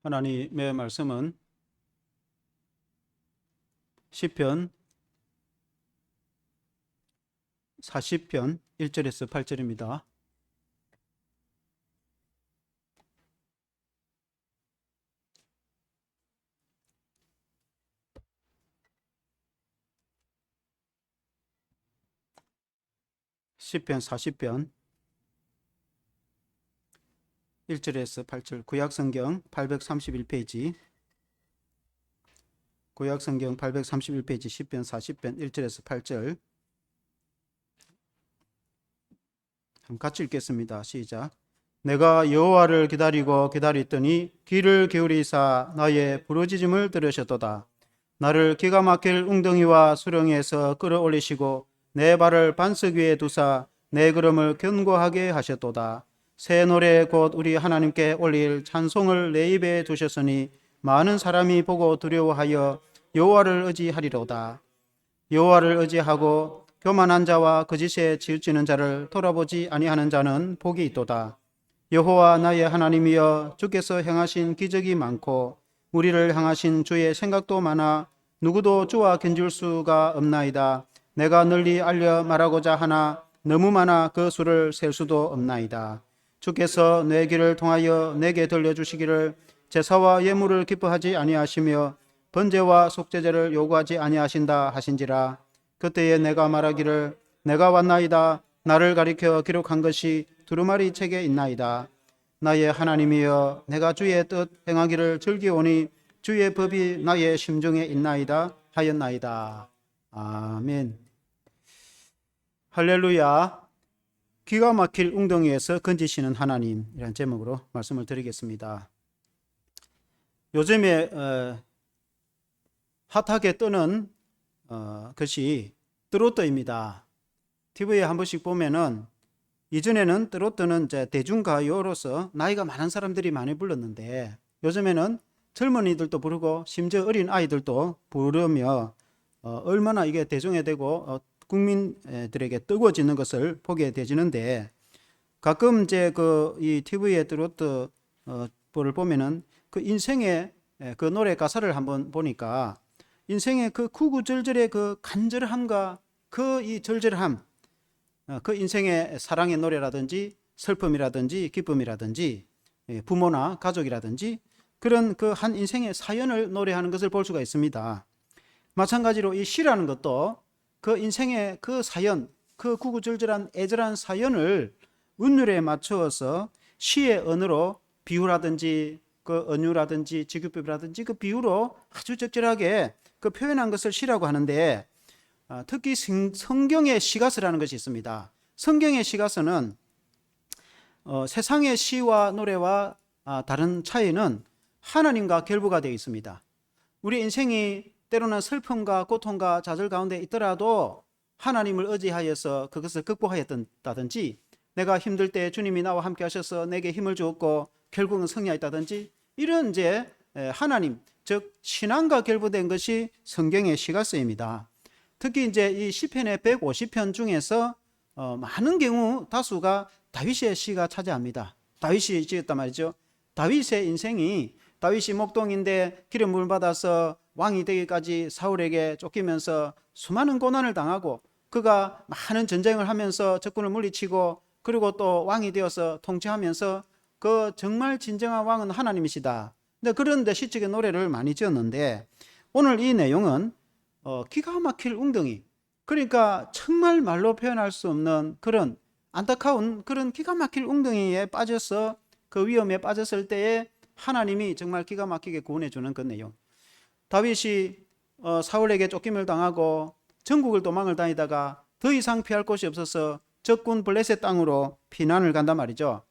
하나님의 말씀은 시편 40편 1절에서 8절입니다. 시편 40편 1절에서 8절, 구약성경 831페이지, 구약성경 831페이지 시편 40편 1절에서 8절 한번 같이 읽겠습니다. 시작. 내가 여호와를 기다리고 기다렸더니 귀를 기울이사 나의 부르짖음을 들으셨도다. 나를 기가 막힐 웅덩이와 수렁에서 끌어올리시고 내 발을 반석 위에 두사 내 걸음을 견고하게 하셨도다. 새 노래 곧 우리 하나님께 올릴 찬송을 내 입에 두셨으니 많은 사람이 보고 두려워하여 여호와를 의지하리로다. 여호와를 의지하고 교만한 자와 거짓에 치우치는 자를 돌아보지 아니하는 자는 복이 있도다. 여호와 나의 하나님이여, 주께서 행하신 기적이 많고 우리를 향하신 주의 생각도 많아 누구도 주와 견줄 수가 없나이다. 내가 널리 알려 말하고자 하나 너무 많아 그 수를 셀 수도 없나이다. 주께서 내 길을 통하여 내게 들려주시기를 제사와 예물을 기뻐하지 아니하시며 번제와 속죄제를 요구하지 아니하신다 하신지라. 그때에 내가 말하기를 내가 왔나이다. 나를 가리켜 기록한 것이 두루마리 책에 있나이다. 나의 하나님이여, 내가 주의 뜻 행하기를 즐기오니 주의 법이 나의 심중에 있나이다 하였나이다. 아멘. 할렐루야. 기가 막힐 웅덩이에서 건지시는 하나님이라는 제목으로 말씀을 드리겠습니다. 요즘에 핫하게 뜨는 것이 트로트입니다. TV에 한 번씩 보면은, 이전에는 트로트는 이제 대중가요로서 나이가 많은 사람들이 많이 불렀는데 요즘에는 젊은이들도 부르고 심지어 어린 아이들도 부르며 얼마나 이게 대중화되고 국민들에게 뜨거워지는 것을 보게 되지는데, 가끔 이제 이 TV에 트로트 를 보면은 그 인생의 그 노래 가사를 한번 보니까 인생의 그 구구절절의 그 간절함과 그 이 절절함, 그 인생의 사랑의 노래라든지 슬픔이라든지 기쁨이라든지 부모나 가족이라든지 그런 그 한 인생의 사연을 노래하는 것을 볼 수가 있습니다. 마찬가지로 이 시라는 것도 그 인생의 그 사연, 그 구구절절한 애절한 사연을 운율에 맞추어서 시의 언어로 비유라든지 그 은유라든지 직유법이라든지 그 비유로 아주 적절하게 그 표현한 것을 시라고 하는데, 특히 성경의 시가서라는 것이 있습니다. 성경의 시가서는 세상의 시와 노래와 다른 차이는 하나님과 결부가 되어 있습니다. 우리 인생이 때로는 슬픔과 고통과 좌절 가운데 있더라도 하나님을 의지하여서 그것을 극복하였다든지, 내가 힘들 때 주님이 나와 함께 하셔서 내게 힘을 주었고 결국은 승리하였다든지, 이런 이제 하나님, 즉 신앙과 결부된 것이 성경의 시가서입니다. 특히 이제 이 시편의 150편 중에서 많은 경우 다수가 다윗의 시가 차지합니다. 다윗이 지었단 말이죠. 다윗의 인생이, 다윗이 목동인데 기름 부음을 받아서 왕이 되기까지 사울에게 쫓기면서 수많은 고난을 당하고, 그가 많은 전쟁을 하면서 적군을 물리치고 그리고 또 왕이 되어서 통치하면서 그 정말 진정한 왕은 하나님이시다. 그런데 시적인 노래를 많이 지었는데, 오늘 이 내용은 기가 막힐 웅덩이, 그러니까 정말 말로 표현할 수 없는 그런 안타까운 그런 기가 막힐 웅덩이에 빠져서 그 위험에 빠졌을 때에 하나님이 정말 기가 막히게 구원해 주는 그 내용. 다윗이 사울에게 쫓김을 당하고 전국을 도망을 다니다가 더 이상 피할 곳이 없어서 적군 블레셋 땅으로 피난을 간단 말이죠.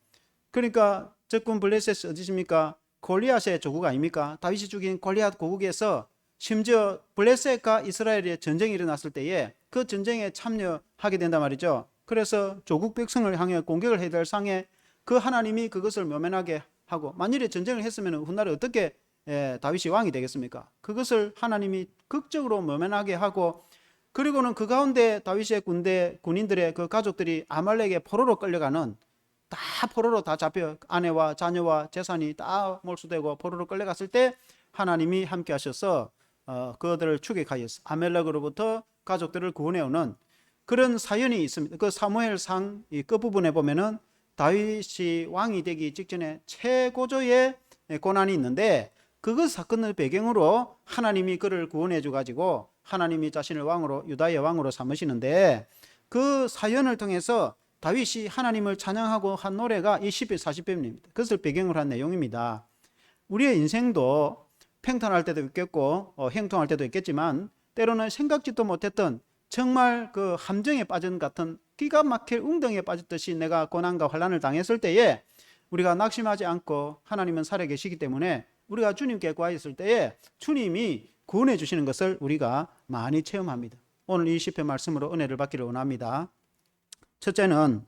그러니까 적군 블레셋이 어디십니까? 골리앗의 조국 아닙니까? 다윗이 죽인 골리앗 고국에서 심지어 블레셋과 이스라엘의 전쟁이 일어났을 때에 그 전쟁에 참여하게 된단 말이죠. 그래서 조국 백성을 향해 공격을 해야 될 상에 그 하나님이 그것을 모면하게 하고, 만일에 전쟁을 했으면 훗날에 어떻게 다윗이 왕이 되겠습니까? 그것을 하나님이 극적으로 모면하게 하고, 그리고는 그 가운데 다윗의 군인들의 그 가족들이 아말렉의 포로로 끌려가는, 다 포로로 다 잡혀 아내와 자녀와 재산이 다 몰수되고 포로로 끌려갔을 때 하나님이 함께 하셔서 그들을 추격하여서 아멜렉으로부터 가족들을 구원해오는 그런 사연이 있습니다. 그 사무엘상 이 끝부분에 보면은 다윗이 왕이 되기 직전에 최고조의 고난이 있는데 그것 사건을 배경으로 하나님이 그를 구원해 줘 가지고 하나님이 자신을 왕으로 유다의 왕으로 삼으시는데 그 사연을 통해서 다윗이 하나님을 찬양하고 한 노래가 이 시편 40편입니다. 그것을 배경으로 한 내용입니다. 우리의 인생도 팽탄할 때도 있겠고 행통할 때도 있겠지만 때로는 생각지도 못했던 정말 그 함정에 빠진 같은 기가 막힐 웅덩이에 빠졌듯이 내가 고난과 환난을 당했을 때에 우리가 낙심하지 않고 하나님은 살아계시기 때문에 우리가 주님께 구하였을 때에 주님이 구원해 주시는 것을 우리가 많이 체험합니다. 오늘 이 시편 말씀으로 은혜를 받기를 원합니다. 첫째는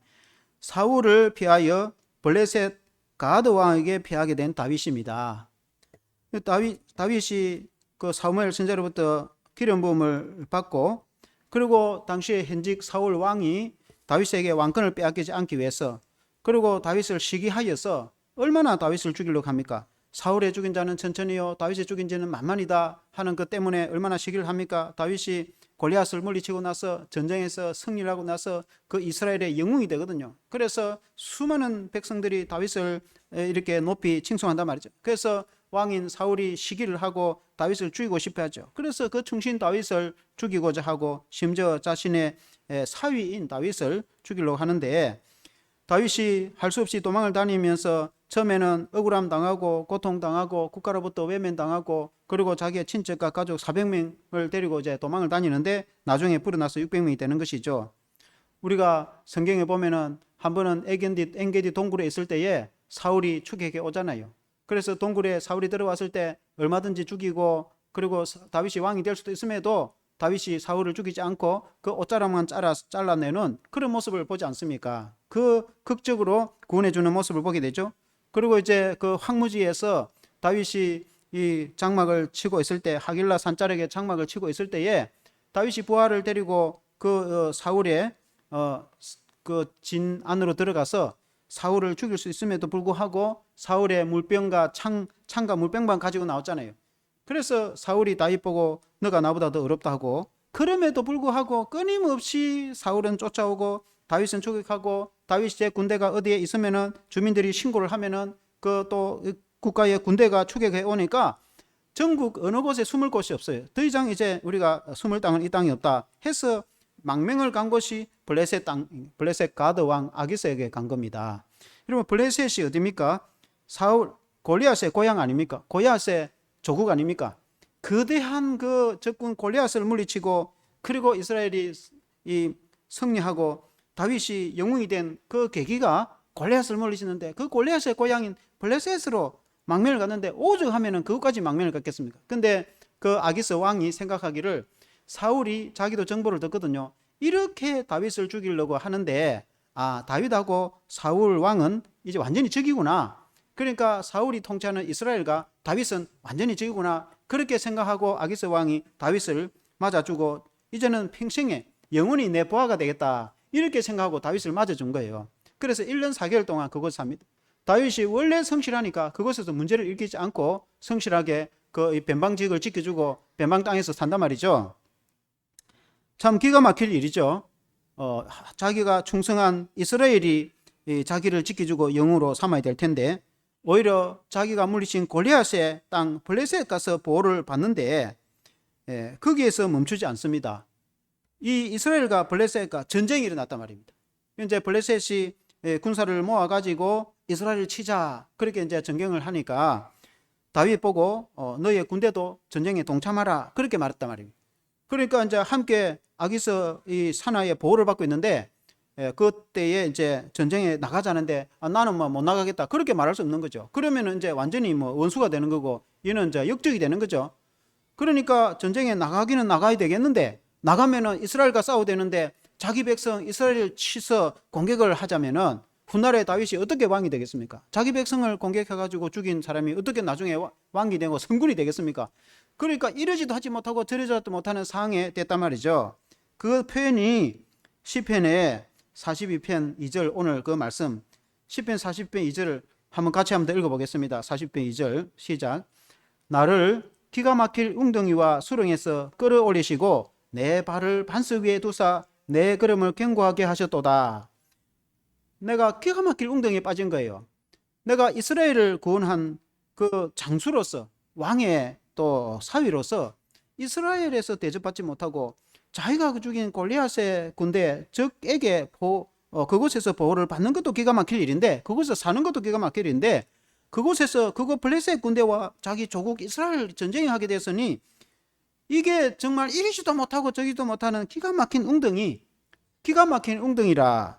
사울을 피하여 블레셋 가드 왕에게 피하게 된 다윗입니다. 다윗이 그 사무엘 선지자로부터 기름 부음을 받고 그리고 당시에 현직 사울 왕이 다윗에게 왕권을 빼앗기지 않기 위해서 그리고 다윗을 시기하여서 얼마나 다윗을 죽이려고 합니까? 사울의 죽인 자는 천천히요 다윗의 죽인 자는 만만이다 하는 것 때문에 얼마나 시기를 합니까? 다윗이 골리앗을 물리치고 나서 전쟁에서 승리를 하고 나서 그 이스라엘의 영웅이 되거든요. 그래서 수많은 백성들이 다윗을 이렇게 높이 칭송한단 말이죠. 그래서 왕인 사울이 시기를 하고 다윗을 죽이고 싶어 하죠. 그래서 그 충신 다윗을 죽이고자 하고 심지어 자신의 사위인 다윗을 죽이려고 하는데 다윗이 할 수 없이 도망을 다니면서 처음에는 억울함 당하고 고통당하고 국가로부터 외면당하고 그리고 자기의 친척과 가족 400명을 데리고 이제 도망을 다니는데 나중에 불어나서 600명이 되는 것이죠. 우리가 성경에 보면은 한 번은 엔게디 동굴에 있을 때에 사울이 추격해 오잖아요. 그래서 동굴에 사울이 들어왔을 때 얼마든지 죽이고 그리고 다윗이 왕이 될 수도 있음에도 다윗이 사울을 죽이지 않고 그 옷자락만 잘라내는 그런 모습을 보지 않습니까? 그 극적으로 구원해주는 모습을 보게 되죠. 그리고 이제 그 황무지에서 다윗이 이 장막을 치고 있을 때 하길라 산자락에 장막을 치고 있을 때에 다윗이 부하를 데리고 그 사울의 그 진 안으로 들어가서 사울을 죽일 수 있음에도 불구하고 사울의 물병과 창과 물병만 가지고 나왔잖아요. 그래서 사울이 다윗 보고 너가 나보다 더 어렵다 하고 그럼에도 불구하고 끊임없이 사울은 쫓아오고 다윗은 추격하고 다윗이 제 군대가 어디에 있으면은 주민들이 신고를 하면은 그 또 국가의 군대가 추격해 오니까 전국 어느 곳에 숨을 곳이 없어요. 더 이상 이제 우리가 숨을 땅은 이 땅이 없다 해서 망명을 간 곳이 블레셋 땅, 블레셋 가드 왕 아기스에게 간 겁니다. 여러분 블레셋이 어디입니까? 사울 골리앗의 고향 아닙니까? 골리앗의 조국 아닙니까? 거대한 그 적군 골리앗을 물리치고 그리고 이스라엘이 이 승리하고 다윗이 영웅이 된 그 계기가 골리앗을 물리치는데 그 골리앗의 고향인 블레셋으로 망명을 갔는데 오죽 하면은 그것까지 망명을 갔겠습니까? 근데 그 아기스 왕이 생각하기를 사울이 자기도 정보를 듣거든요. 이렇게 다윗을 죽이려고 하는데 다윗하고 사울 왕은 이제 완전히 적이구나. 그러니까 사울이 통치하는 이스라엘과 다윗은 완전히 적이구나. 그렇게 생각하고 아기스 왕이 다윗을 맞아주고 이제는 평생에 영원히 내 부하가 되겠다. 이렇게 생각하고 다윗을 맞아준 거예요. 그래서 1년 4개월 동안 그곳을 삽니다. 다윗이 원래 성실하니까 그곳에서 문제를 일으키지 않고 성실하게 그 변방직을 지켜주고 변방 땅에서 산단 말이죠. 참 기가 막힐 일이죠. 자기가 충성한 이스라엘이 자기를 지켜주고 영웅으로 삼아야 될 텐데 오히려 자기가 물리친 골리앗의 땅 블레셋 가서 보호를 받는데 거기에서 멈추지 않습니다. 이 이스라엘과 블레셋과 전쟁이 일어났단 말입니다. 이제 블레셋이 군사를 모아가지고 이스라엘을 치자 그렇게 이제 전경을 하니까 다윗 보고 너의 군대도 전쟁에 동참하라 그렇게 말했단 말입니다. 그러니까 이제 함께 아기스 이 산하의 보호를 받고 있는데 그때에 이제 전쟁에 나가자는데 나는 뭐 못 나가겠다 그렇게 말할 수 없는 거죠. 그러면은 이제 완전히 뭐 원수가 되는 거고 얘는 이제 역적이 되는 거죠. 그러니까 전쟁에 나가기는 나가야 되겠는데 나가면은 이스라엘과 싸워야 되는데 자기 백성 이스라엘을 치서 공격을 하자면은 훗날에 다윗이 어떻게 왕이 되겠습니까? 자기 백성을 공격해가지고 죽인 사람이 어떻게 나중에 왕이 되고 성군이 되겠습니까? 그러니까 이러지도 하지 못하고 저러지도 못하는 상황에 됐단 말이죠. 그 표현이 시편의 42편 2절 오늘 그 말씀 시편 40편 2절 한번 같이 한번 더 읽어보겠습니다. 40편 2절 시작. 나를 기가 막힐 웅덩이와 수렁에서 끌어올리시고 내 발을 반석 위에 두사 내 걸음을 견고하게 하셨도다. 내가 기가 막힐 웅덩이에 빠진 거예요. 내가 이스라엘을 구원한 그 장수로서, 왕의 또 사위로서 이스라엘에서 대접받지 못하고 자기가 죽인 골리앗의 군대 적에게 그곳에서 보호를 받는 것도 기가 막힐 일인데, 그곳에서 사는 것도 기가 막힐 일인데, 그곳에서 그거 블레셋 군대와 자기 조국 이스라엘 전쟁이 하게 됐으니 이게 정말 이리지도 못하고 저기도 못하는 기가 막힌 웅덩이, 기가 막힌 웅덩이라.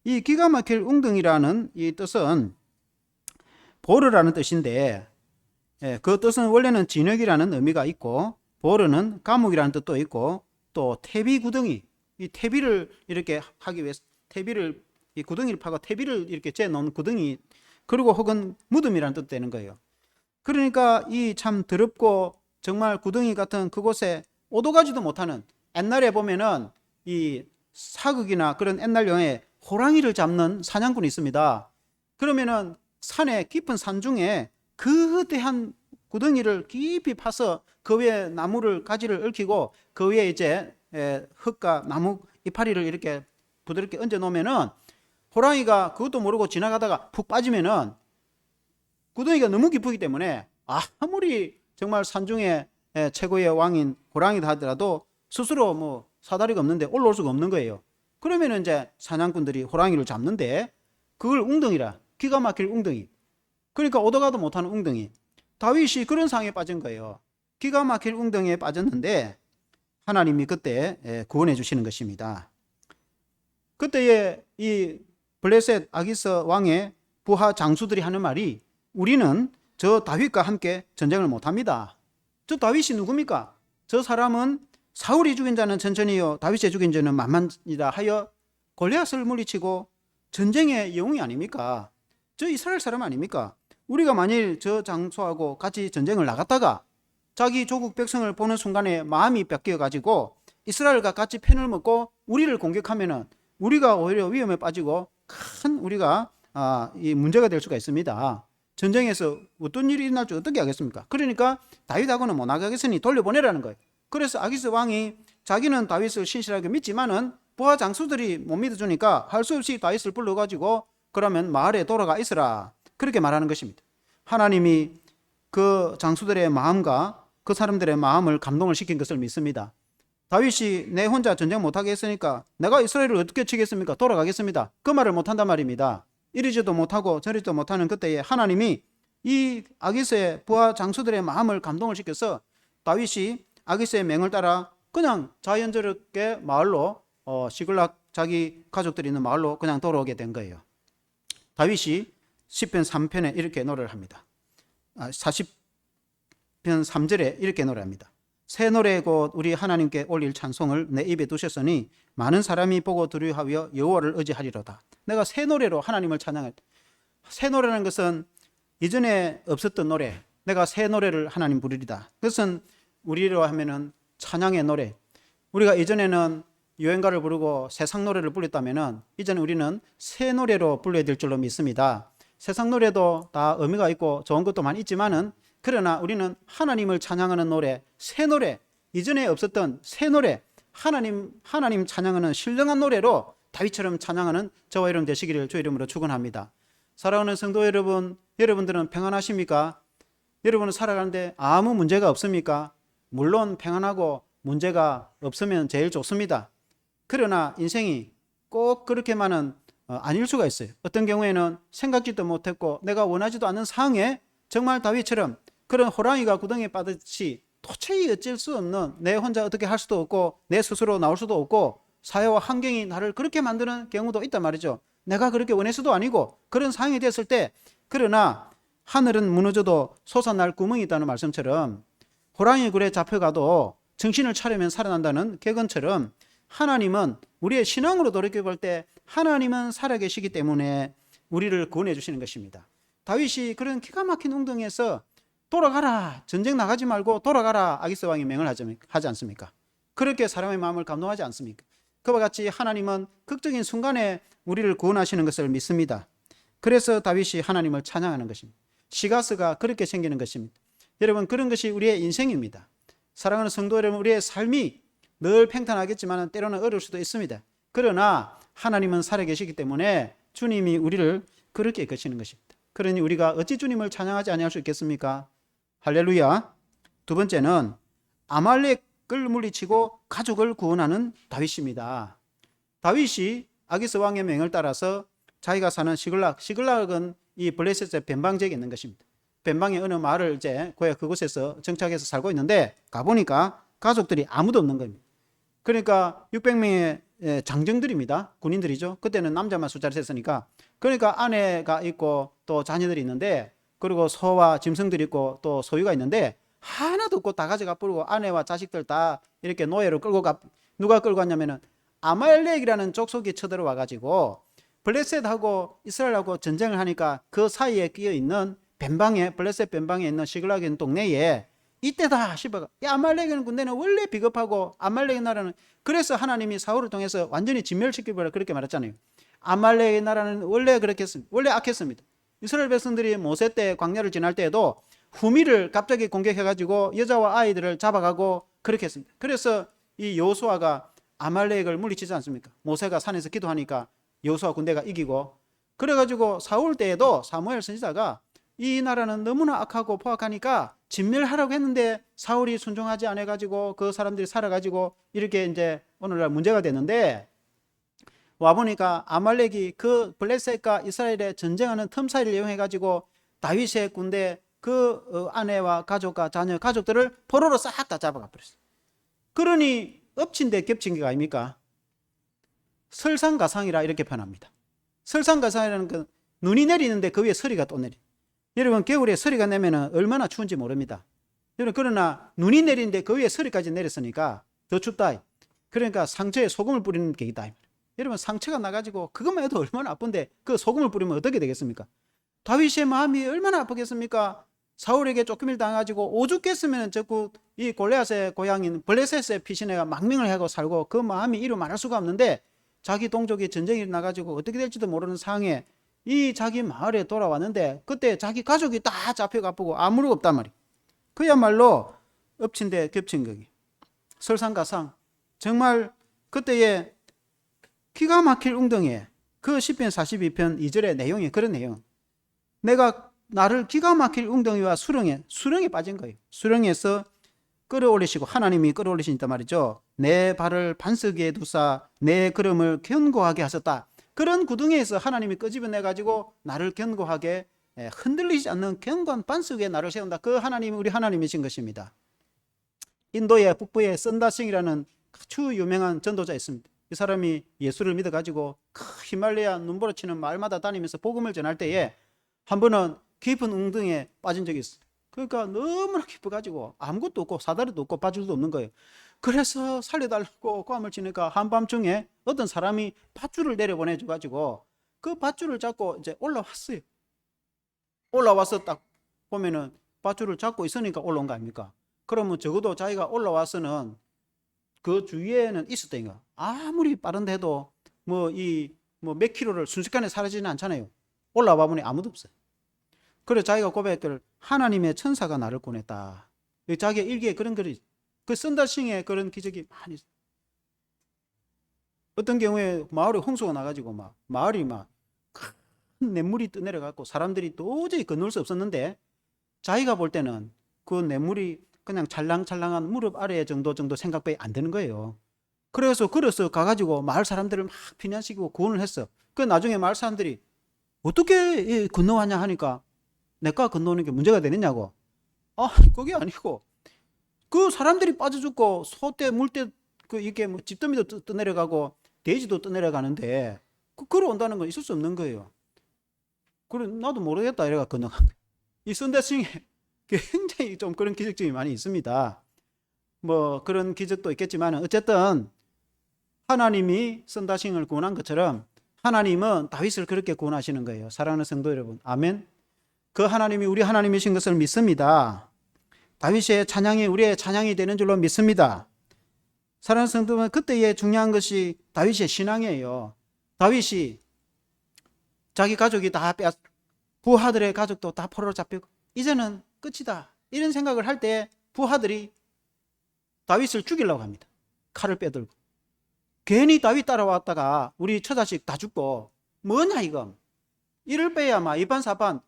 이 기가 막힐 웅덩이라는 이 뜻은 보르라는 뜻인데, 그 뜻은 원래는 진흙이라는 의미가 있고, 보르는 감옥이라는 뜻도 있고, 또 태비 구덩이, 이 태비를 이렇게 하기 위해서 이 구덩이를 파고 태비를 이렇게 재놓은 구덩이, 그리고 혹은 무덤이라는 뜻도 되는 거예요. 그러니까 이 참 더럽고 정말 구덩이 같은 그곳에 오도 가지도 못하는, 옛날에 보면은 이 사극이나 그런 옛날 영화에 호랑이를 잡는 사냥꾼이 있습니다. 그러면은 산에 깊은 산 중에 거대한 구덩이를 깊이 파서 그 위에 나무를 가지를 얽히고 그 위에 이제 흙과 나무 이파리를 이렇게 부드럽게 얹어 놓으면은 호랑이가 그것도 모르고 지나가다가 푹 빠지면은 구덩이가 너무 깊기 때문에 아무리 정말 산중에 최고의 왕인 호랑이다 하더라도 스스로 뭐 사다리가 없는데 올라올 수가 없는 거예요. 그러면은 이제 사냥꾼들이 호랑이를 잡는데 그걸 웅덩이라, 기가 막힐 웅덩이, 그러니까 오도가도 못하는 웅덩이. 다윗이 그런 상황에 빠진 거예요. 기가 막힐 웅덩이에 빠졌는데 하나님이 그때 구원해 주시는 것입니다. 그때에 이 블레셋 아기스 왕의 부하 장수들이 하는 말이, 우리는 저 다윗과 함께 전쟁을 못합니다. 저 다윗이 누굽니까? 저 사람은 사울이 죽인 자는 천천히요 다윗이 죽인 자는 만만이다 하여 골리앗을 물리치고 전쟁의 영웅이 아닙니까? 저 이스라엘 사람 아닙니까? 우리가 만일 저 장수하고 같이 전쟁을 나갔다가 자기 조국 백성을 보는 순간에 마음이 뺏겨 가지고 이스라엘과 같이 편을 먹고 우리를 공격하면은 우리가 오히려 위험에 빠지고 큰 우리가 이 문제가 될 수가 있습니다. 전쟁에서 어떤 일이 일어날지 어떻게 하겠습니까? 그러니까 다윗하고는 못 나가겠으니 돌려보내라는 거예요. 그래서 아기스 왕이 자기는 다윗을 신실하게 믿지만은 부하 장수들이 못 믿어주니까 할 수 없이 다윗을 불러가지고 그러면 마을에 돌아가 있으라, 그렇게 말하는 것입니다. 하나님이 그 장수들의 마음과 그 사람들의 마음을 감동을 시킨 것을 믿습니다. 다윗이 내 혼자 전쟁 못하게 했으니까 내가 이스라엘을 어떻게 치겠습니까? 돌아가겠습니다. 그 말을 못한단 말입니다. 이리지도 못하고 저리도 못하는 그때에 하나님이 이 아기스의 부하 장수들의 마음을 감동을 시켜서 다윗이 아기스의 맹을 따라 그냥 자연스럽게 마을로 시글락 자기 가족들이 있는 마을로 그냥 돌아오게 된 거예요. 다윗이 시편 3편에 이렇게 노래를 합니다. 40편 3절에 이렇게 노래합니다. 새 노래 곧 우리 하나님께 올릴 찬송을 내 입에 두셨으니 많은 사람이 보고 두려워하여 여호와를 의지하리로다. 내가 새 노래로 하나님을 찬양할 때, 새 노래라는 것은 이전에 없었던 노래, 내가 새 노래를 하나님 부르리다. 그것은 우리로 하면은 찬양의 노래. 우리가 이전에는 유행가를 부르고 세상 노래를 불렀다면은 이제는 우리는 새 노래로 불러야 될 줄로 믿습니다. 세상 노래도 다 의미가 있고 좋은 것도 많이 있지만은, 그러나 우리는 하나님을 찬양하는 노래, 새 노래, 이전에 없었던 새 노래, 하나님 찬양하는 신령한 노래로 다윗처럼 찬양하는 저와 여러분 되시기를 주 이름으로 축원합니다. 사랑하는 성도 여러분, 여러분들은 평안하십니까? 여러분은 살아가는데 아무 문제가 없습니까? 물론 평안하고 문제가 없으면 제일 좋습니다. 그러나 인생이 꼭 그렇게만은 아닐 수가 있어요. 어떤 경우에는 생각지도 못했고 내가 원하지도 않는 상황에 정말 다윗처럼 그런 호랑이가 구덩이에 빠듯이 도저히 어쩔 수 없는, 내 혼자 어떻게 할 수도 없고 내 스스로 나올 수도 없고 사회와 환경이 나를 그렇게 만드는 경우도 있단 말이죠. 내가 그렇게 원해서도 아니고 그런 상황이 됐을 때, 그러나 하늘은 무너져도 솟아날 구멍이 있다는 말씀처럼 호랑이 굴에 잡혀가도 정신을 차리면 살아난다는 객언처럼 하나님은 우리의 신앙으로 돌이켜볼 때 하나님은 살아계시기 때문에 우리를 구원해 주시는 것입니다. 다윗이 그런 기가 막힌 웅덩이에서 돌아가라, 전쟁 나가지 말고 돌아가라, 아기스 왕이 명을 하지 않습니까? 그렇게 사람의 마음을 감동하지 않습니까? 그와 같이 하나님은 극적인 순간에 우리를 구원하시는 것을 믿습니다. 그래서 다윗이 하나님을 찬양하는 것입니다. 시가스가 그렇게 생기는 것입니다. 여러분, 그런 것이 우리의 인생입니다. 사랑하는 성도 여러분, 우리의 삶이 늘 평탄하겠지만 때로는 어려울 수도 있습니다. 그러나 하나님은 살아계시기 때문에 주님이 우리를 그렇게 이끄시는 것입니다. 그러니 우리가 어찌 주님을 찬양하지 아니할 수 있겠습니까? 할렐루야. 두 번째는 아말렉을 물리치고 가족을 구원하는 다윗입니다. 다윗이 아기스 왕의 명을 따라서 자기가 사는 시글락은 이 블레셋의 변방 지역에 있는 것입니다. 변방의 어느 마을을 이제 그곳에서 정착해서 살고 있는데 가보니까 가족들이 아무도 없는 겁니다. 그러니까 600명의 장정들입니다. 군인들이죠. 그때는 남자만 숫자를 셌으니까. 그러니까 아내가 있고 또 자녀들이 있는데, 그리고 소와 짐승들이 있고 또 소유가 있는데 하나도 없고 다 가져가 버리고 아내와 자식들 다 이렇게 노예로 끌고 누가 끌고 갔냐면은 아말렉이라는 족속이 쳐들어와 가지고 블레셋하고 이스라엘하고 전쟁을 하니까 그 사이에 끼어 있는 블레셋 변방에 있는 시글락에 있는 동네에 이때다 싶어가, 아말렉의 군대는 원래 비겁하고 아말렉의 나라는, 그래서 하나님이 사울을 통해서 완전히 진멸시키버려 그렇게 말했잖아요. 아말렉의 나라는 원래 그렇게 했습니다. 원래 악했습니다. 이스라엘 백성들이 모세 때 광야를 지날 때에도 후미를 갑자기 공격해가지고 여자와 아이들을 잡아가고 그렇게 했습니다. 그래서 이 여호수아가 아말렉을 물리치지 않습니까? 모세가 산에서 기도하니까 여호수아 군대가 이기고, 그래가지고 사울 때에도 사무엘 선지자가 이 나라는 너무나 악하고 포악하니까 진멸하라고 했는데 사울이 순종하지 않아가지고 그 사람들이 살아가지고 이렇게 이제 오늘날 문제가 됐는데, 와보니까 아말렉이 그 블레셋과 이스라엘의 전쟁하는 틈 사이를 이용해가지고 다윗의 군대 그 아내와 가족과 자녀 가족들을 포로로 싹 다 잡아가 버렸어요. 그러니 엎친 데 겹친 게 아닙니까? 설상가상이라 이렇게 표현합니다. 설상가상이라는 건 눈이 내리는데 그 위에 서리가 또 내려. 여러분, 겨울에 서리가 내면 얼마나 추운지 모릅니다. 여러분, 그러나 눈이 내리는데 그 위에 서리까지 내렸으니까 더 춥다. 그러니까 상처에 소금을 뿌리는 계기다. 여러분, 상처가 나가지고 그것만 해도 얼마나 아픈데 그 소금을 뿌리면 어떻게 되겠습니까? 다윗의 마음이 얼마나 아프겠습니까? 사울에게 쫓김을 당해가지고 오죽했으면 자꾸 이 골리앗의 고향인 블레셋의 피신해가 망명을 하고 살고 그 마음이 이루 말할 수가 없는데, 자기 동족이 전쟁이 나가지고 어떻게 될지도 모르는 상황에 이 자기 마을에 돌아왔는데 그때 자기 가족이 다 잡혀가고 아무도 없단 말이에요. 그야말로 엎친 데 겹친 거기. 설상가상. 정말 그때의 기가 막힐 웅덩이에 그 시편 42편 2절의 내용이 그런 내용. 내가 나를 기가 막힐 웅덩이와 수렁에 빠진 거예요. 수렁에서 끌어올리시고, 하나님이 끌어올리신단 말이죠. 내 발을 반석 위에 두사 내 걸음을 견고하게 하셨다. 그런 구덩이에서 하나님이 끄집어내가지고 나를 견고하게, 흔들리지 않는 견고한 반석 위에 나를 세운다. 그 하나님이 우리 하나님이신 것입니다. 인도의 북부에 선다싱이라는 아주 유명한 전도자 있습니다. 이 사람이 예수를 믿어가지고 그 히말라야 눈보라 치는 마을마다 다니면서 복음을 전할 때에 한 번은 깊은 웅덩이에 빠진 적이 있어요. 그러니까 너무나 깊어가지고 아무것도 없고 사다리도 없고 밧줄도 없는 거예요. 그래서 살려달라고 고함을 치니까 한밤중에 어떤 사람이 밧줄을 내려보내줘가지고 그 밧줄을 잡고 이제 올라왔어요. 올라와서 딱 보면은 밧줄을 잡고 있으니까 올라온 거 아닙니까? 그러면 적어도 자기가 올라와서는 그 주위에는 있었던 거. 아무리 빠른데도 몇 킬로를 순식간에 사라지지는 않잖아요. 올라와 보니 아무도 없어요. 그래서 자기가 고백을, 하나님의 천사가 나를 구원했다. 자기 일기에 그런 글이, 그 선다싱에 그런 기적이 많이 있어요. 어떤 경우에 마을에 홍수가 나가지고 마을이 큰 냇물이 떠내려가고 사람들이 도저히 건널 수 없었는데, 자기가 볼 때는 그 냇물이 그냥 찰랑찰랑한 무릎 아래 정도 생각밖에 안 되는 거예요. 그래서 걸어서 가가지고 마을 사람들을 막 피난시키고 구원을 했어. 그 나중에 마을 사람들이 어떻게 건너왔냐 하니까, 내가 건너오는 게 문제가 되느냐고. 그게 아니고 그 사람들이 빠져 죽고 소떼 물떼 이렇게 집더미도 떠내려가고 돼지도 떠내려가는데 걸어온다는 건 있을 수 없는 거예요. 그래 나도 모르겠다 이래가 건너간 거예요. 이 선대싱에 굉장히 좀 그런 기적점이 많이 있습니다. 그런 기적도 있겠지만 어쨌든 하나님이 선다싱을 구원한 것처럼 하나님은 다윗을 그렇게 구원하시는 거예요. 사랑하는 성도 여러분, 아멘. 그 하나님이 우리 하나님이신 것을 믿습니다. 다윗의 찬양이 우리의 찬양이 되는 줄로 믿습니다. 사랑하는 성도는 그때의 중요한 것이 다윗의 신앙이에요. 다윗이 자기 가족이 다 부하들의 가족도 다 포로로 잡히고 이제는 끝이다, 이런 생각을 할 때 부하들이 다윗을 죽이려고 합니다. 칼을 빼들고. 괜히 다윗 따라왔다가 우리 처자식 다 죽고 뭐냐 이거, 이를 빼야 막 이판사판.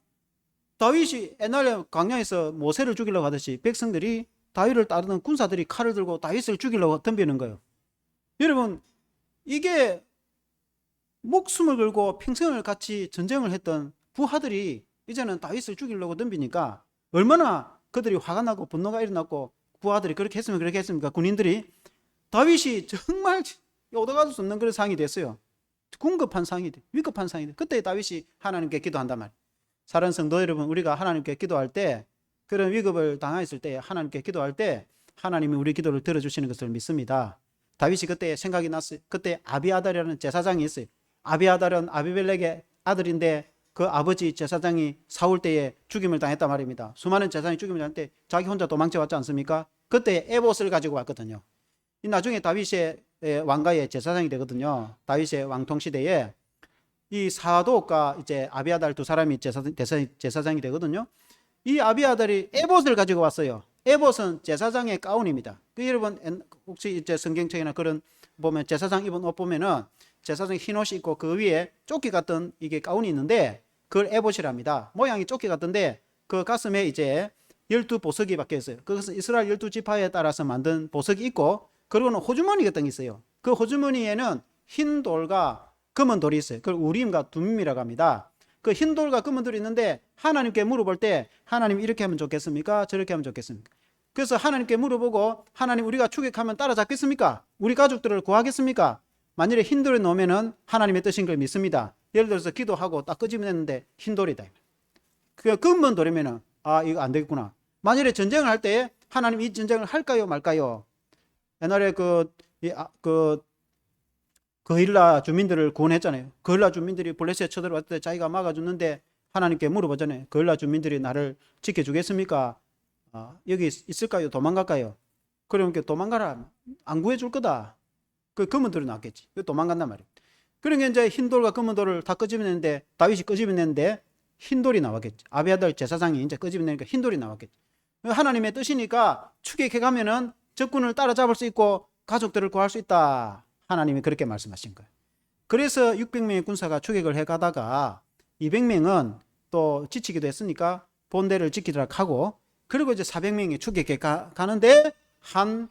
다윗이 옛날에 광야에서 모세를 죽이려고 하듯이 백성들이 다윗을 따르는 군사들이 칼을 들고 다윗을 죽이려고 덤비는 거예요. 여러분, 이게 목숨을 걸고 평생을 같이 전쟁을 했던 부하들이 이제는 다윗을 죽이려고 덤비니까 얼마나 그들이 화가 나고 분노가 일어났고, 부하들이 그렇게 했으면 그렇게 했습니까? 군인들이. 다윗이 정말 오도가도 수 없는 그런 상황이 됐어요. 궁급한 상황이 돼, 위급한 상황이 돼. 그때 다윗이 하나님께 기도한단 말이에요. 사랑하는 성도 여러분, 우리가 하나님께 기도할 때, 그런 위급을 당했을 때 하나님께 기도할 때 하나님이 우리 기도를 들어주시는 것을 믿습니다. 다윗이 그때 생각이 났어요. 그때 아비아달이라는 제사장이 있어요. 아비아달은 아비멜렉의 아들인데 그 아버지 제사장이 사울 때에 죽임을 당했단 말입니다. 수많은 제사장이 죽임을 당할 때 자기 혼자 도망쳐 왔지 않습니까? 그때 에봇을 가지고 왔거든요. 나중에 다윗의 왕가의 제사장이 되거든요. 다윗의 왕통 시대에 이 사독과 이제 아비아달 두 사람이 제사장이 되거든요. 이 아비아달이 에봇을 가지고 왔어요. 에봇은 제사장의 가운입니다. 여러분 혹시 이제 성경책이나 그런 보면 제사장 입은 옷 보면은 제사장 흰 옷이 있고 그 위에 조끼 같은 이게 가운이 있는데 그걸 에봇이랍니다. 모양이 조끼 같은데 그 가슴에 이제 12보석이 박혀 있어요. 그것은 이스라엘 12지파에 따라서 만든 보석이 있고, 그리고는 호주머니 같은 게 있어요. 그 호주머니에는 흰 돌과 검은 돌이 있어요. 그걸 우림과 둠임이라고 합니다. 그 흰 돌과 검은 돌이 있는데 하나님께 물어볼 때 하나님 이렇게 하면 좋겠습니까? 저렇게 하면 좋겠습니까? 그래서 하나님께 물어보고, 하나님 우리가 추격하면 따라잡겠습니까? 우리 가족들을 구하겠습니까? 만일에 흰 돌에 놓으면은 하나님의 뜻인 걸 믿습니다. 예를 들어서 기도하고 딱 끄집어냈는데 흰 돌이다. 그 검은 돌이면은 이거 안 되겠구나. 만일에 전쟁을 할 때 하나님 이 전쟁을 할까요 말까요? 옛날에 거일라 주민들을 구원했잖아요. 거일라 주민들이 블레셋에 쳐들어왔을 때 자기가 막아줬는데 하나님께 물어보잖아요. 거일라 주민들이 나를 지켜주겠습니까? 여기 있을까요? 도망갈까요? 그러면 도망가라. 안 구해줄 거다. 그 검은 돌이 나왔겠지. 도망간단 말이에요. 그러니까 이제 흰 돌과 검은 돌을 다 끄집어냈는데, 다윗이 끄집어냈는데 흰 돌이 나왔겠지. 아비아달 제사장이 이제 끄집어내니까 흰 돌이 나왔겠지. 하나님의 뜻이니까 추격해 가면은 적군을 따라잡을 수 있고 가족들을 구할 수 있다. 하나님이 그렇게 말씀하신 거예요. 그래서 600명의 군사가 추격을 해 가다가 200명은 또 지치기도 했으니까 본대를 지키도록 하고, 그리고 이제 400명이 추격해 가는데 한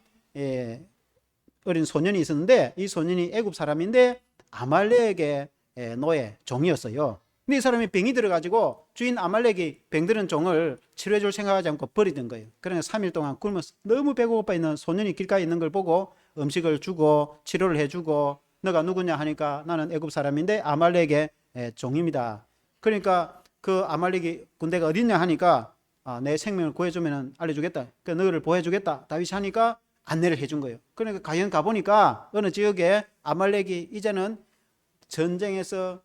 어린 소년이 있었는데, 이 소년이 애굽 사람인데 아말렉의 노예 종이었어요. 근데 이 사람이 병이 들어가지고 주인 아말렉이 병들은 종을 치료해줄 생각하지 않고 버리던 거예요. 그러니까 3일 동안 굶어서 너무 배고파 있는 소년이 길가에 있는 걸 보고 음식을 주고 치료를 해주고, 너가 누구냐 하니까 나는 애굽 사람인데 아말렉의 종입니다. 그러니까 그 아말렉이 군대가 어딨냐 하니까 내 생명을 구해주면 알려주겠다. 그 너를 보호해주겠다. 다윗이 하니까 안내를 해준 거예요. 그러니까 가연 가보니까 어느 지역에 아말렉이 이제는 전쟁에서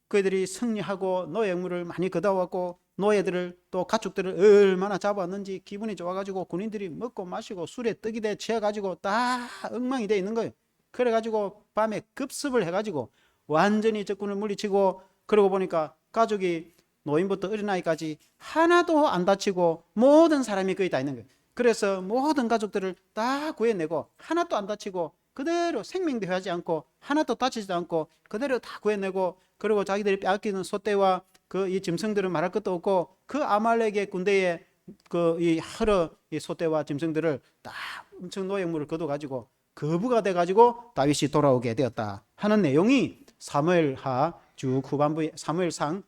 그들이 승리하고 노예물을 많이 걷어왔고 노예들을 또 가축들을 얼마나 잡아왔는지 기분이 좋아가지고 군인들이 먹고 마시고 술에 떡이 돼 취해가지고 다 엉망이 돼 있는 거예요. 그래가지고 밤에 급습을 해가지고 완전히 적군을 물리치고, 그러고 보니까 가족이 노인부터 어린아이까지 하나도 안 다치고 모든 사람이 거의 다 있는 거예요. 그래서 모든 가족들을 다 구해내고 하나도 안 다치고 그대로 생명도 하지 않고 하나도 다치지 않고 그대로 다 구해내고, 그리고 자기들이 빼앗기는 소떼와 이 짐승들은 말할 것도 없고 그 아말렉의 군대에 이 여러 이 소떼와 짐승들을 다 엄청 노예물을 거둬가지고 거부가 돼가지고 다윗이 돌아오게 되었다 하는 내용이 사무엘상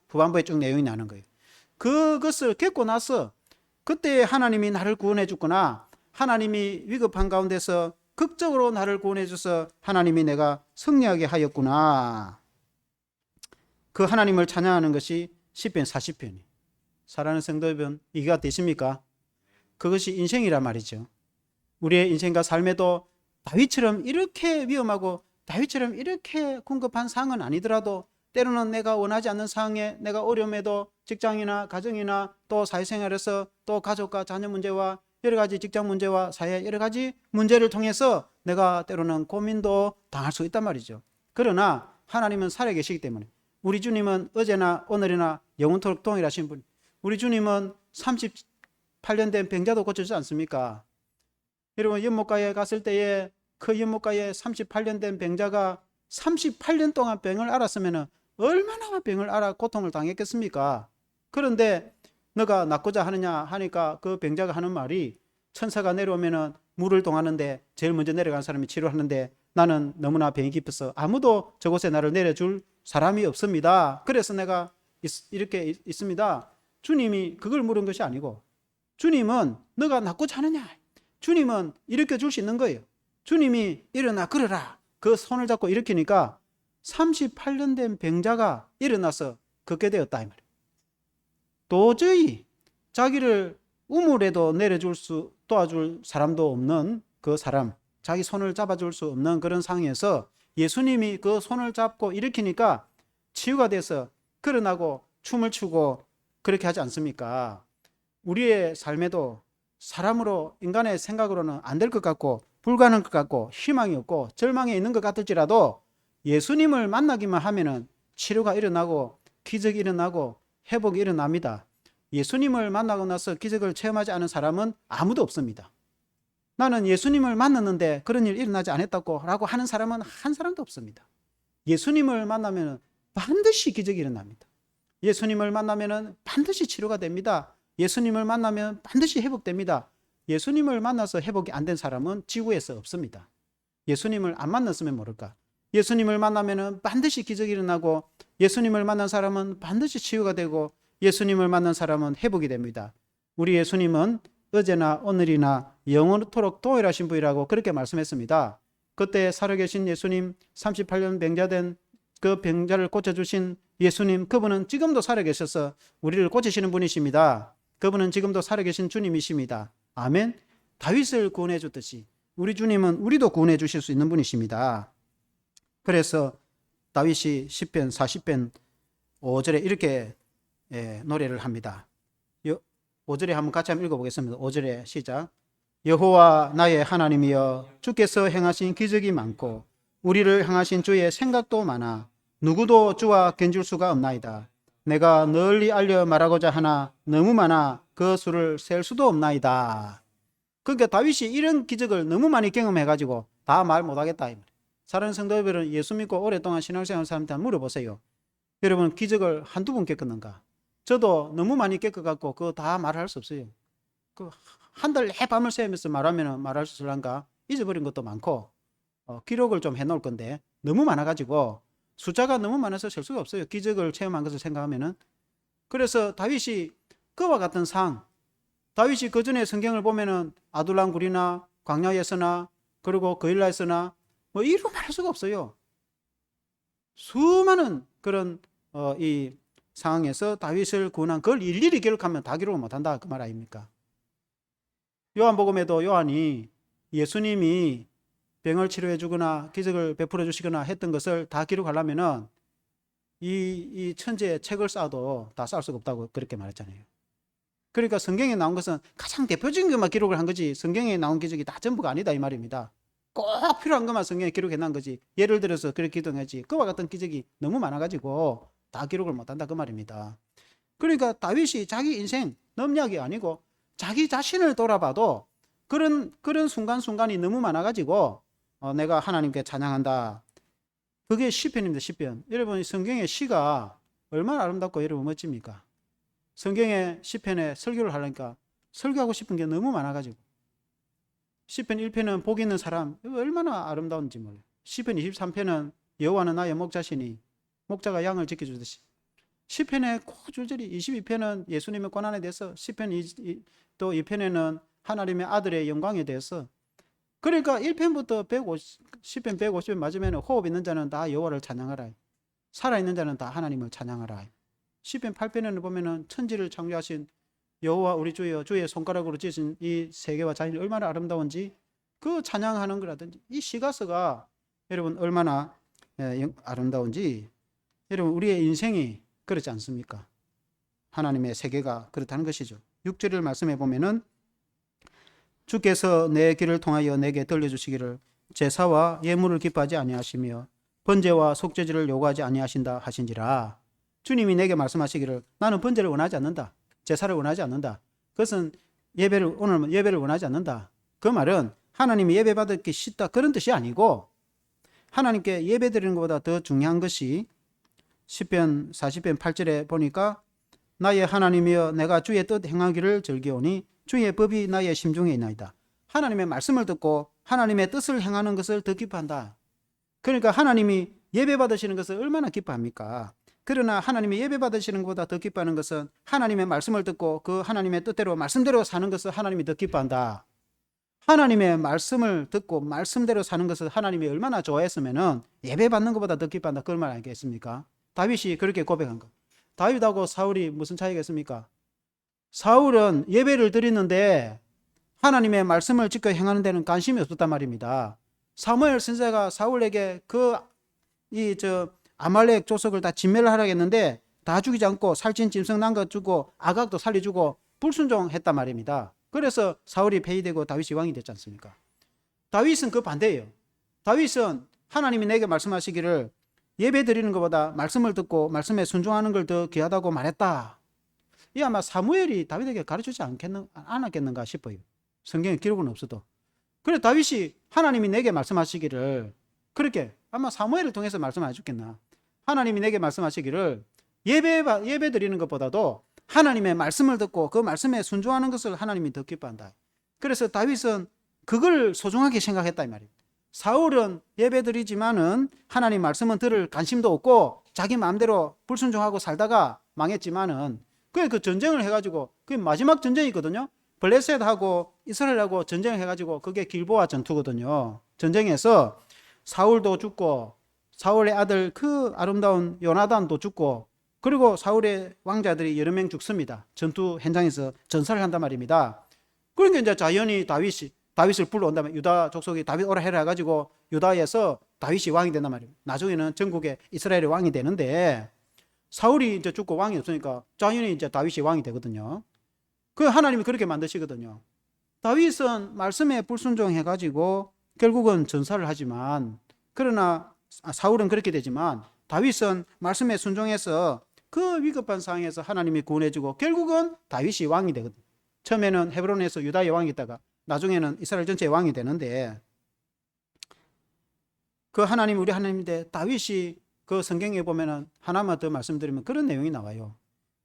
후반부에 쭉 내용이 나는 거예요. 그것을 겪고 나서 그때 하나님이 나를 구원해 줬구나, 하나님이 위급한 가운데서 극적으로 나를 구원해 줘서 하나님이 내가 승리하게 하였구나, 그 하나님을 찬양하는 것이 시편 40편이에요. 사랑하는 성도 여러분, 이해가 되십니까? 그것이 인생이란 말이죠. 우리의 인생과 삶에도 다윗처럼 이렇게 위험하고 다윗처럼 이렇게 궁급한 상황은 아니더라도 때로는 내가 원하지 않는 상황에, 내가 어려움에도 직장이나 가정이나 또 사회생활에서 또 가족과 자녀 문제와 여러 가지 직장 문제와 사회 여러 가지 문제를 통해서 내가 때로는 고민도 당할 수 있단 말이죠. 그러나 하나님은 살아계시기 때문에 우리 주님은 어제나 오늘이나 영원토록 동일하신 분. 우리 주님은 38년 된 병자도 고쳐주지 않습니까? 여러분, 연못가에 갔을 때에 그 연못가에 38년 된 병자가 38년 동안 병을 앓았으면 얼마나 병을 앓아 고통을 당했겠습니까? 그런데 너가 낫고자 하느냐 하니까 그 병자가 하는 말이, 천사가 내려오면은 물을 동하는데 제일 먼저 내려간 사람이 치료하는데 나는 너무나 병이 깊어서 아무도 저곳에 나를 내려줄 사람이 없습니다. 그래서 내가 이렇게 있습니다. 주님이 그걸 물은 것이 아니고, 주님은 너가 낫고자 하느냐, 주님은 일으켜 줄 수 있는 거예요. 주님이 일어나 걸어라, 그 손을 잡고 일으키니까 38년 된 병자가 일어나서 걷게 되었다 이 말이에요. 도저히 자기를 우물에도 도와줄 사람도 없는 그 사람, 자기 손을 잡아줄 수 없는 그런 상황에서 예수님이 그 손을 잡고 일으키니까 치유가 돼서 걸어나고 춤을 추고 그렇게 하지 않습니까? 우리의 삶에도 사람으로, 인간의 생각으로는 안 될 것 같고 불가능할 것 같고 희망이 없고 절망에 있는 것 같을지라도 예수님을 만나기만 하면은 치료가 일어나고 기적이 일어나고 회복이 일어납니다. 예수님을 만나고 나서 기적을 체험하지 않은 사람은 아무도 없습니다. 나는 예수님을 만났는데 그런 일 일어나지 않았다고 라고 하는 사람은 한 사람도 없습니다. 예수님을 만나면 반드시 기적이 일어납니다. 예수님을 만나면 반드시 치료가 됩니다. 예수님을 만나면 반드시 회복됩니다. 예수님을 만나서 회복이 안 된 사람은 지구에서 없습니다. 예수님을 안 만났으면 모를까. 예수님을 만나면 반드시 기적이 일어나고, 예수님을 만난 사람은 반드시 치유가 되고, 예수님을 만난 사람은 회복이 됩니다. 우리 예수님은 어제나 오늘이나 영원토록 동일하신 분이라고 그렇게 말씀했습니다. 그때 살아계신 예수님, 38년 병자된 그 병자를 고쳐주신 예수님, 그분은 지금도 살아계셔서 우리를 고치시는 분이십니다. 그분은 지금도 살아계신 주님이십니다. 아멘. 다윗을 구원해 줬듯이 우리 주님은 우리도 구원해 주실 수 있는 분이십니다. 그래서 다윗이 시편 40편 5절에 이렇게 노래를 합니다. 5절에 한번 같이 한번 읽어보겠습니다. 5절에 시작. 여호와 나의 하나님이여, 주께서 행하신 기적이 많고 우리를 향하신 주의 생각도 많아 누구도 주와 견줄 수가 없나이다. 내가 널리 알려 말하고자 하나 너무 많아 그 수를 셀 수도 없나이다. 그러니까 다윗이 이런 기적을 너무 많이 경험해가지고 다 말 못하겠다. 사랑하는 성도 여러분, 예수 믿고 오랫동안 신앙생활 사람들한테 물어보세요. 여러분, 기적을 한두 번 겪었는가? 저도 너무 많이 겪어갖고 그거 다 말할 수 없어요. 한 달 내 밤을 새면서 말하면 말할 수 있을란가? 잊어버린 것도 많고, 기록을 좀 해놓을 건데 너무 많아가지고 숫자가 너무 많아서 셀 수가 없어요. 기적을 체험한 것을 생각하면은. 그래서 다윗이 그와 같은 상, 다윗이 그 전에 성경을 보면은 아둘람 굴이나 광야에서나 그리고 거일라에서나 뭐 이루 말할 수가 없어요. 수많은 그런 이 상황에서 다윗을 구원한 그걸 일일이 기록하면 다 기록을 못한다 그 말 아닙니까? 요한복음에도 요한이 예수님이 병을 치료해 주거나 기적을 베풀어 주시거나 했던 것을 다 기록하려면은 이 천지에 책을 쌓아도 다 쌓을 수가 없다고 그렇게 말했잖아요. 그러니까 성경에 나온 것은 가장 대표적인 것만 기록을 한 거지, 성경에 나온 기적이 다 전부가 아니다 이 말입니다. 꼭 필요한 것만 성경에 기록해 놓은 거지. 예를 들어서 그렇게 기도하지, 그와 같은 기적이 너무 많아가지고 다 기록을 못한다 그 말입니다. 그러니까 다윗이 자기 인생 넘약이 아니고 자기 자신을 돌아봐도 그런 순간순간이 너무 많아가지고 내가 하나님께 찬양한다. 그게 시편입니다. 시편. 여러분, 성경의 시가 얼마나 아름답고 여러분 멋집니까? 성경의 시편에 설교를 하려니까 설교하고 싶은 게 너무 많아가지고, 시편 1편은 복 있는 사람, 얼마나 아름다운지 몰라요. 시편 23편은 여호와는 나의 목자시니 목자가 양을 지켜주듯이, 시편의 그 줄줄이 22편은 예수님의 고난에 대해서, 시편 또 2편에는 하나님의 아들의 영광에 대해서. 그러니까 1편부터 10편 150편 맞으면 호흡 있는 자는 다 여호와를 찬양하라, 살아있는 자는 다 하나님을 찬양하라. 시편 8편에는 보면은 천지를 창조하신 여호와 우리 주여, 주의 손가락으로 지으신 이 세계와 자연이 얼마나 아름다운지 그 찬양하는 거라든지, 이 시가서가 여러분 얼마나 아름다운지. 여러분, 우리의 인생이 그렇지 않습니까? 하나님의 세계가 그렇다는 것이죠. 6절을 말씀해 보면은 주께서 내 길을 통하여 내게 들려주시기를 제사와 예물을 기뻐하지 아니하시며 번제와 속죄제를 요구하지 아니하신다 하신지라. 주님이 내게 말씀하시기를 나는 번제를 원하지 않는다. 제사를 원하지 않는다. 그것은 오늘 예배를 원하지 않는다. 그 말은 하나님이 예배 받기 쉽다 그런 뜻이 아니고 하나님께 예배 드리는 것보다 더 중요한 것이 시편 40편 8절에 보니까 나의 하나님이여 내가 주의 뜻 행하기를 즐기오니 주의 법이 나의 심중에 있나이다. 하나님의 말씀을 듣고 하나님의 뜻을 행하는 것을 더 기뻐한다. 그러니까 하나님이 예배 받으시는 것을 얼마나 기뻐합니까? 그러나 하나님이 예배 받으시는 것보다 더 기뻐하는 것은 하나님의 말씀을 듣고 그 하나님의 뜻대로 말씀대로 사는 것을 하나님이 더 기뻐한다. 하나님의 말씀을 듣고 말씀대로 사는 것을 하나님이 얼마나 좋아했으면 예배 받는 것보다 더 기뻐한다. 그런 말 아니겠습니까? 다윗이 그렇게 고백한 거. 다윗하고 사울이 무슨 차이겠습니까? 사울은 예배를 드리는데 하나님의 말씀을 지켜 행하는 데는 관심이 없었단 말입니다. 사무엘 선지자가 사울에게 아말렉 족속을 다 진멸하라고 했는데 다 죽이지 않고 살찐 짐승 난 것 주고 아각도 살려주고 불순종했단 말입니다. 그래서 사울이 폐위되고 다윗이 왕이 됐지 않습니까? 다윗은 그 반대예요. 다윗은 하나님이 내게 말씀하시기를 예배 드리는 것보다 말씀을 듣고 말씀에 순종하는 걸 더 귀하다고 말했다. 이 아마 사무엘이 다윗에게 가르치지 않았겠는가 싶어요. 성경에 기록은 없어도. 그래 다윗이 하나님이 내게 말씀하시기를 그렇게 아마 사무엘을 통해서 말씀해 주겠나. 하나님이 내게 말씀하시기를 예배 드리는 것보다도 하나님의 말씀을 듣고 그 말씀에 순종하는 것을 하나님이 더 기뻐한다. 그래서 다윗은 그걸 소중하게 생각했다 이 말이에요. 사울은 예배 드리지만은 하나님 말씀은 들을 관심도 없고 자기 마음대로 불순종하고 살다가 망했지만은 그 전쟁을 해가지고 그게 마지막 전쟁이거든요. 블레셋하고 이스라엘하고 전쟁을 해가지고 그게 길보아 전투거든요. 전쟁에서 사울도 죽고 사울의 아들 그 아름다운 요나단도 죽고 그리고 사울의 왕자들이 여러 명 죽습니다. 전투 현장에서 전사를 한단 말입니다. 그러니까 이제 자연히 다윗을 불러온다면 유다 족속이 다윗 오라 해라 해가지고 유다에서 다윗이 왕이 된단 말이에요. 나중에는 전국에 이스라엘의 왕이 되는데 사울이 이제 죽고 왕이 없으니까 자연히 이제 다윗이 왕이 되거든요. 그 하나님이 그렇게 만드시거든요. 다윗은 말씀에 불순종해가지고 결국은 전사를 하지만 그러나 사울은 그렇게 되지만 다윗은 말씀에 순종해서 그 위급한 상황에서 하나님이 구원해주고 결국은 다윗이 왕이 되거든요. 처음에는 헤브론에서 유다의 왕이 있다가 나중에는 이스라엘 전체의 왕이 되는데 그 하나님 우리 하나님인데 다윗이 그 성경에 보면은 하나만 더 말씀드리면 그런 내용이 나와요.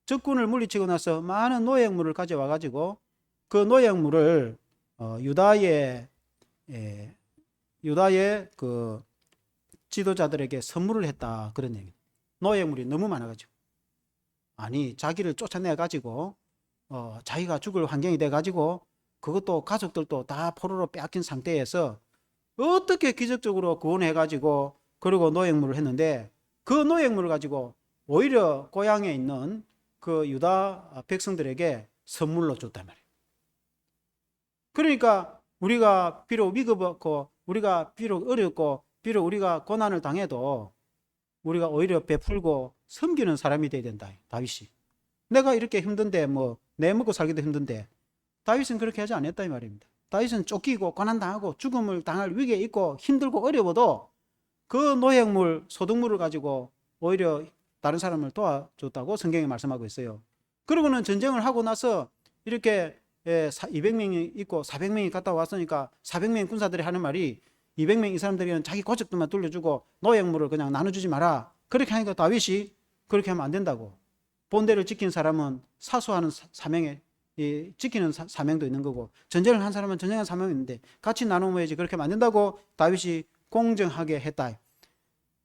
적군을 물리치고 나서 많은 노획물을 가져와 가지고 그 노획물을 유다의 그 지도자들에게 선물을 했다 그런 얘기. 노획물이 너무 많아가지고 아니 자기를 쫓아내 가지고 자기가 죽을 환경이 돼 가지고 그것도 가족들도 다 포로로 빼앗긴 상태에서 어떻게 기적적으로 구원해 가지고 그리고 노획물을 했는데 그 노획물을 가지고 오히려 고향에 있는 그 유다 백성들에게 선물로 줬단 말이에요. 그러니까 우리가 비록 위급하고 우리가 비록 어렵고 비록 우리가 고난을 당해도 우리가 오히려 베풀고 섬기는 사람이 돼야 된다. 다윗이. 내가 이렇게 힘든데 내 먹고 살기도 힘든데 다윗은 그렇게 하지 않았다 이 말입니다. 다윗은 쫓기고 고난당하고 죽음을 당할 위기에 있고 힘들고 어려워도 그 노획물 소득물을 가지고 오히려 다른 사람을 도와줬다고 성경이 말씀하고 있어요. 그러고는 전쟁을 하고 나서 이렇게 200명이 있고 400명이 갔다 왔으니까 400명 군사들이 하는 말이 200명 이 사람들은 자기 고집들만 돌려주고 노획물을 그냥 나눠주지 마라. 그렇게 하니까 다윗이 그렇게 하면 안 된다고. 본대를 지킨 사람은 사수하는 사명에 지키는 사명도 있는 거고 전쟁을 한 사람은 전쟁한 사명이 있는데 같이 나눠야지. 그렇게 하면 안 된다고 다윗이 공정하게 했다.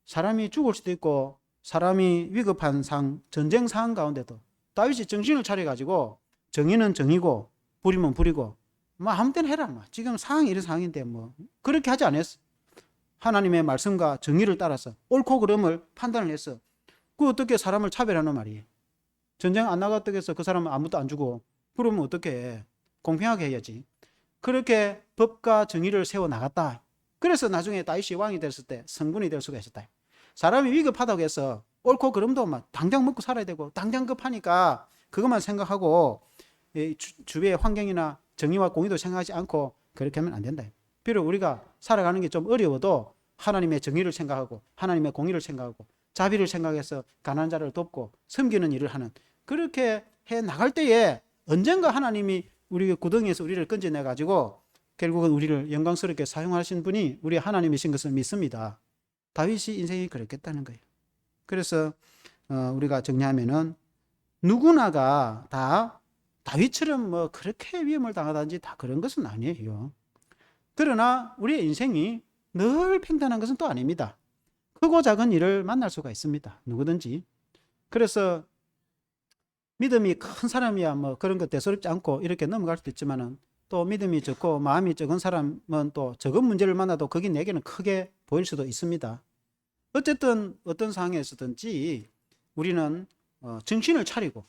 사람이 죽을 수도 있고 사람이 위급한 전쟁 상황 가운데도 다윗이 정신을 차려가지고 정의는 정의고 불이면 불이고 아무 때나 해라. 지금 상황이 이런 상황인데 그렇게 하지 않았어. 하나님의 말씀과 정의를 따라서 옳고 그름을 판단을 했어. 그 어떻게 사람을 차별하는 말이에요. 전쟁 안 나갔다고 해서 그 사람은 아무도 안 주고 그러면 어떻게 해. 공평하게 해야지. 그렇게 법과 정의를 세워나갔다. 그래서 나중에 다윗이 왕이 됐을 때 성군이 될 수가 있었다. 사람이 위급하다고 해서 옳고 그름도 당장 먹고 살아야 되고 당장 급하니까 그것만 생각하고 주변의 환경이나 정의와 공의도 생각하지 않고 그렇게 하면 안 된다. 비록 우리가 살아가는 게 좀 어려워도 하나님의 정의를 생각하고 하나님의 공의를 생각하고 자비를 생각해서 가난한 자를 돕고 섬기는 일을 하는, 그렇게 해 나갈 때에 언젠가 하나님이 우리 구덩이에서 우리를 건져내 가지고 결국은 우리를 영광스럽게 사용하신 분이 우리 하나님이신 것을 믿습니다. 다윗이 인생이 그랬겠다는 거예요. 그래서 우리가 정리하면은 누구나가 다 다윗처럼 뭐 그렇게 위험을 당하든지 다 그런 것은 아니에요. 그러나 우리의 인생이 늘 평탄한 것은 또 아닙니다. 크고 작은 일을 만날 수가 있습니다. 누구든지. 그래서 믿음이 큰 사람이야 뭐 그런 거 대수롭지 않고 이렇게 넘어갈 수도 있지만은, 또 믿음이 적고 마음이 적은 사람은 또 적은 문제를 만나도 그게 내게는 크게 보일 수도 있습니다. 어쨌든 어떤 상황에서든지 우리는 정신을 차리고,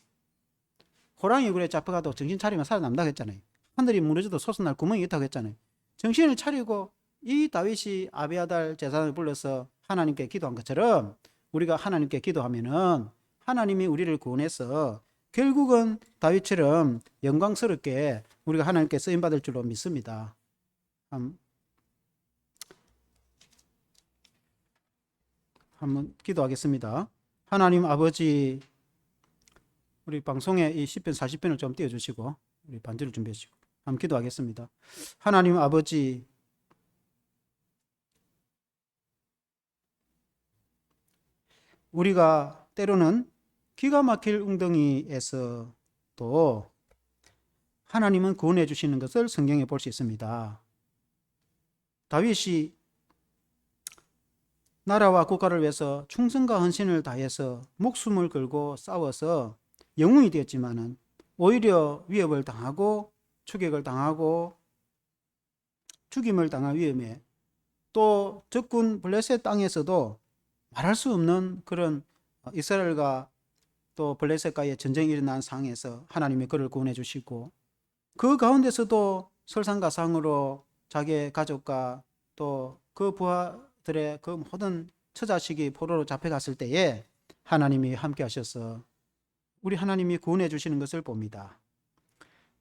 호랑이 굴에 잡혀가도 정신 차리면 살아남다고 했잖아요. 하늘이 무너져도 솟아날 구멍이 있다고 했잖아요. 정신을 차리고 이 다윗이 아비아달 제사장을 불러서 하나님께 기도한 것처럼 우리가 하나님께 기도하면은 하나님이 우리를 구원해서 결국은 다윗처럼 영광스럽게 우리가 하나님께 쓰임받을 줄로 믿습니다. 한번 기도하겠습니다. 하나님 아버지, 우리 방송에 이 시편 40편을 좀 띄워주시고 우리 반주를 준비해 주시고 한번 기도하겠습니다. 하나님 아버지, 우리가 때로는 기가 막힐 웅덩이에서도 하나님은 구원해 주시는 것을 성경에 볼 수 있습니다. 다윗이 나라와 국가를 위해서 충성과 헌신을 다해서 목숨을 걸고 싸워서 영웅이 되었지만은 오히려 위협을 당하고 추격을 당하고 죽임을 당할 위험에, 또 적군 블레셋 땅에서도 말할 수 없는 그런 이스라엘과 또 블레셋과의 전쟁이 일어난 상황에서 하나님이 그를 구원해 주시고, 그 가운데서도 설상가상으로 자기의 가족과 또 그 부하들의 그 모든 처자식이 포로로 잡혀갔을 때에 하나님이 함께 하셔서 우리 하나님이 구원해 주시는 것을 봅니다.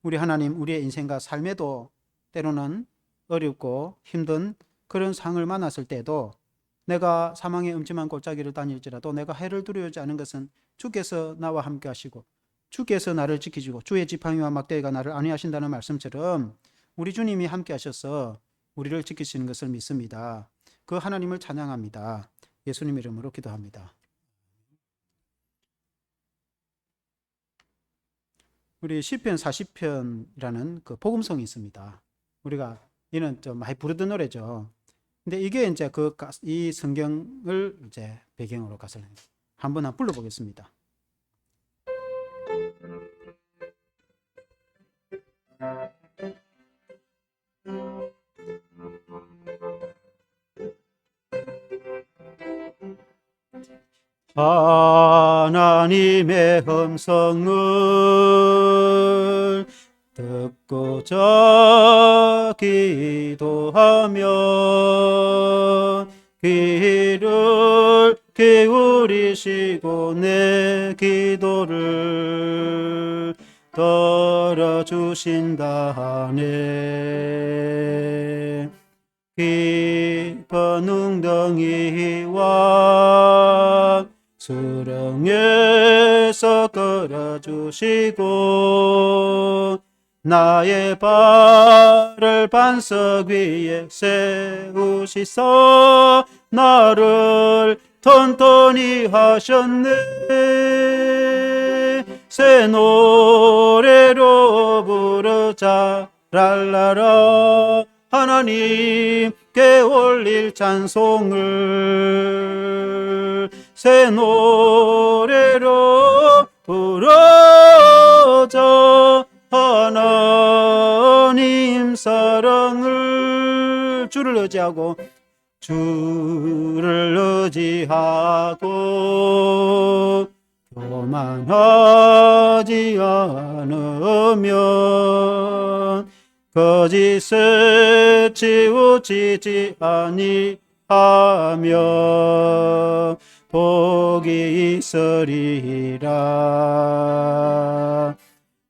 우리 하나님, 우리의 인생과 삶에도 때로는 어렵고 힘든 그런 상을 만났을 때도 내가 사망의 음침한 골짜기를 다닐지라도 내가 해를 두려워하지 않은 것은 주께서 나와 함께 하시고 주께서 나를 지키시고 주의 지팡이와 막대기가 나를 안위하신다는 말씀처럼 우리 주님이 함께 하셔서 우리를 지키시는 것을 믿습니다. 그 하나님을 찬양합니다. 예수님 이름으로 기도합니다. 우리 시편 40편이라는 그 복음성이 있습니다. 우리가 이는 좀 많이 부르던 노래죠. 근데 이게 이제 이 성경을 이제 배경으로 가서 한번 불러보겠습니다. 하나님의 음성을 듣고자 기도하며 귀를 기울이시고 내 기도를 들어주신다네. 깊은 웅덩이와 수렁에서 끌어주시고 나의 발을 반석 위에 세우시사 나를 튼튼히 하셨네. 새 노래로 부르자 랄라라. 하나님께 올릴 찬송을 새 노래로 부르자. 하나님 사랑을 주를 의지하고 교만하지 않으면 거짓에 치우치지 아니하며 복이 있으리라.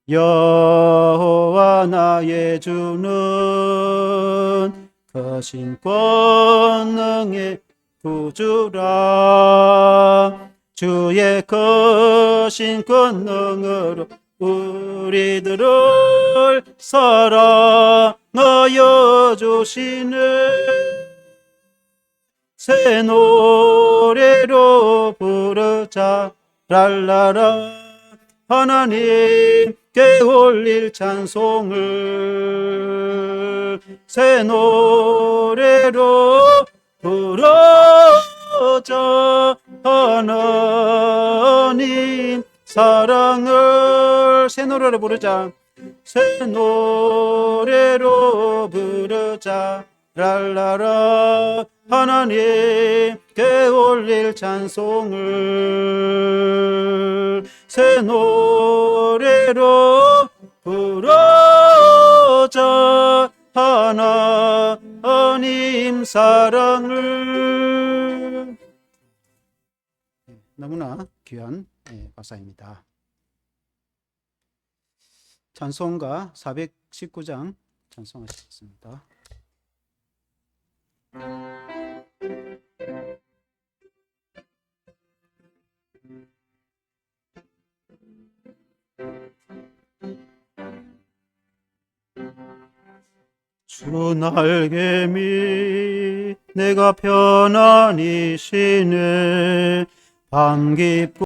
여호와 나의 주는 자신 권능의 구주라. 주의 크신 권능으로 우리들을 사랑하여 주시네. 새 노래로 부르자 랄라라. 하나님께 올릴 찬송을 새 노래로 부르자. 하나님 사랑을 새 노래로 부르자. 새 노래로 부르자 랄라라. 하나님께 올릴 찬송을 새 노래로 부르자. 하나님 사랑을. 너무나 귀한 가사입니다. 찬송가 419장 찬송하시겠습니다. 주 날개미 내가 편안히 쉬네. 밤 깊고